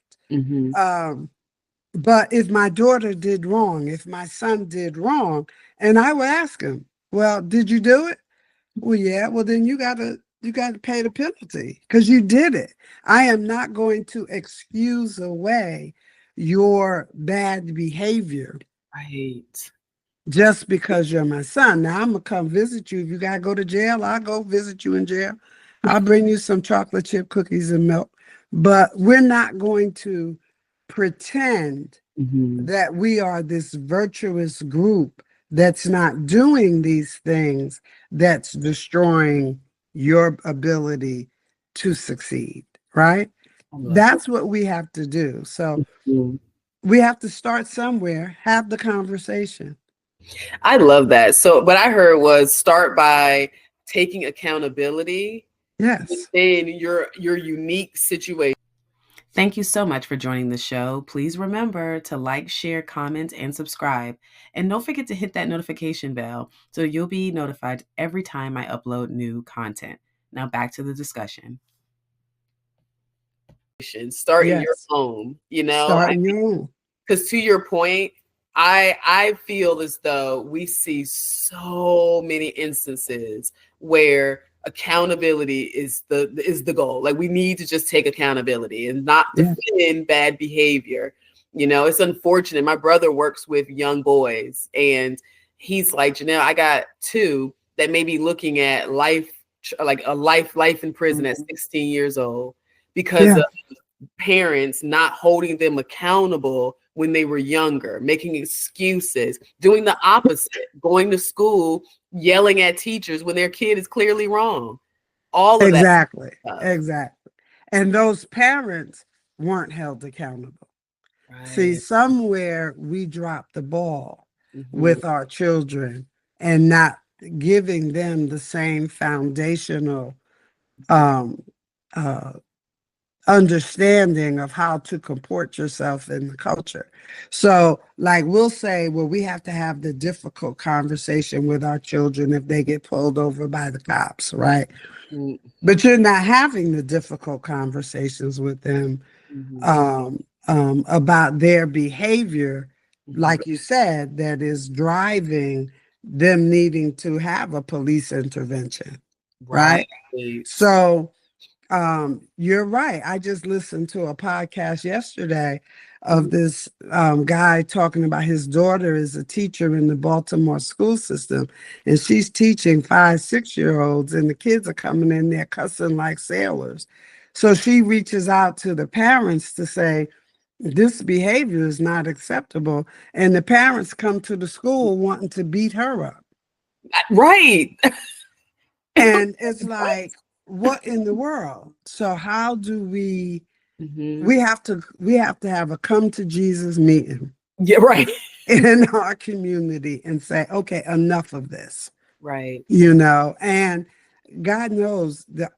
But if my daughter did wrong, if my son did wrong, and I would ask him, well, did you do it? Well, yeah. Well, then you got to pay the penalty because you did it. I am not going to excuse away your bad behavior. Right. Just because you're my son. Now I'm going to come visit you. If you got to go to jail, I'll go visit you in jail. I'll bring you some chocolate chip cookies and milk. But we're not going to pretend that we are this virtuous group that's not doing these things that's destroying your ability to succeed, right? That's what we have to do. So we have to start somewhere, have the conversation. I love that. So what I heard was, start by taking accountability. Yes. In your unique situation. Thank you so much for joining the show. Please remember to like, share, comment, and subscribe. And don't forget to hit that notification bell so you'll be notified every time I upload new content. Now back to the discussion. Start in your home, Start in your home. Because to your point, I feel as though we see so many instances where accountability is the goal. Like, we need to just take accountability and not defend bad behavior. It's unfortunate. My brother works with young boys and he's like, Janelle, I got 2 that may be looking at life like a life in prison at 16 years old because Yeah. of parents not holding them accountable when they were younger, making excuses, doing the opposite, going to school, yelling at teachers when their kid is clearly wrong. All of that Exactly. stuff. Exactly. And those parents weren't held accountable. See, Right. somewhere we dropped the ball Mhm. with our children and not giving them the same foundational um, uh, understanding of how to comport yourself in the culture. So, like, we'll say, well, we have to have the difficult conversation with our children if they get pulled over by the cops, right? Mhm. But you're not having the difficult conversations with them about their behavior, like you said, that is driving them needing to have a police intervention, Right. right? So you're right. I just listened to a podcast yesterday of this guy talking about his daughter is a teacher in the Baltimore school system, and she's teaching 5, 6 year olds, and the kids are coming in there cussing like sailors. So she reaches out to the parents to say, this behavior is not acceptable. And the parents come to the school wanting to beat her up. Right. And it's like, what in the world? So how do we have to have a come to Jesus meeting Yeah, right. in our community and say, okay, enough of this. Right. And God knows that,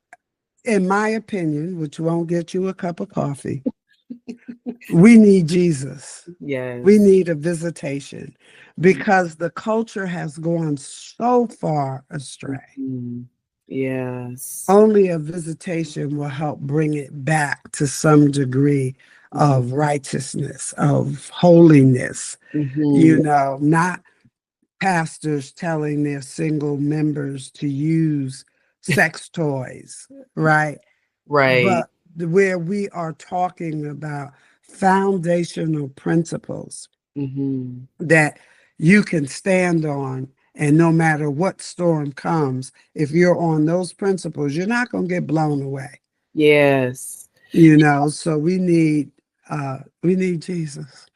in my opinion, which won't get you a cup of coffee, we need Jesus. Yes. We need a visitation because the culture has gone so far astray. Yes. Only a visitation will help bring it back to some degree of righteousness, of holiness, not pastors telling their single members to use sex toys, right? Right. But where we are talking about foundational principles that you can stand on, and no matter what storm comes, if you're on those principles, you're not going to get blown away. Yes. So we need Jesus.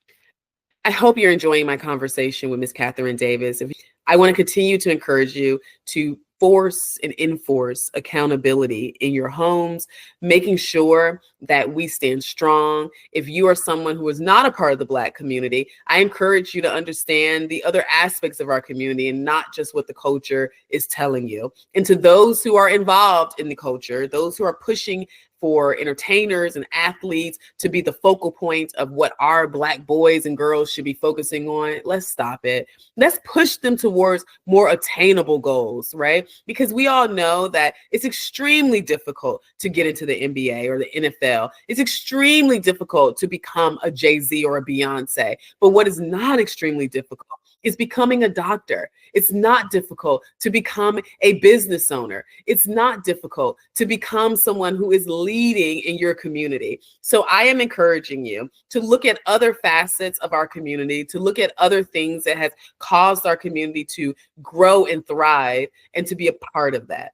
I hope you're enjoying my conversation with Ms. Catherine Davis. I want to continue to encourage you to force and enforce accountability in your homes, making sure that we stand strong. If you are someone who is not a part of the Black community, I encourage you to understand the other aspects of our community and not just what the culture is telling you. And to those who are involved in the culture, those who are pushing for entertainers and athletes to be the focal point of what our Black boys and girls should be focusing on, let's stop it. Let's push them towards more attainable goals, right? Because we all know that it's extremely difficult to get into the NBA or the NFL. It's extremely difficult to become a Jay-Z or a Beyonce. But what is not extremely difficult is becoming a doctor. It's not difficult to become a business owner. It's not difficult to become someone who is leading in your community. So I am encouraging you to look at other facets of our community, to look at other things that has caused our community to grow and thrive, and to be a part of that.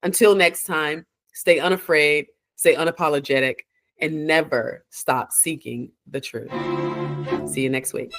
Until next time, stay unafraid, stay unapologetic, and never stop seeking the truth. See you next week.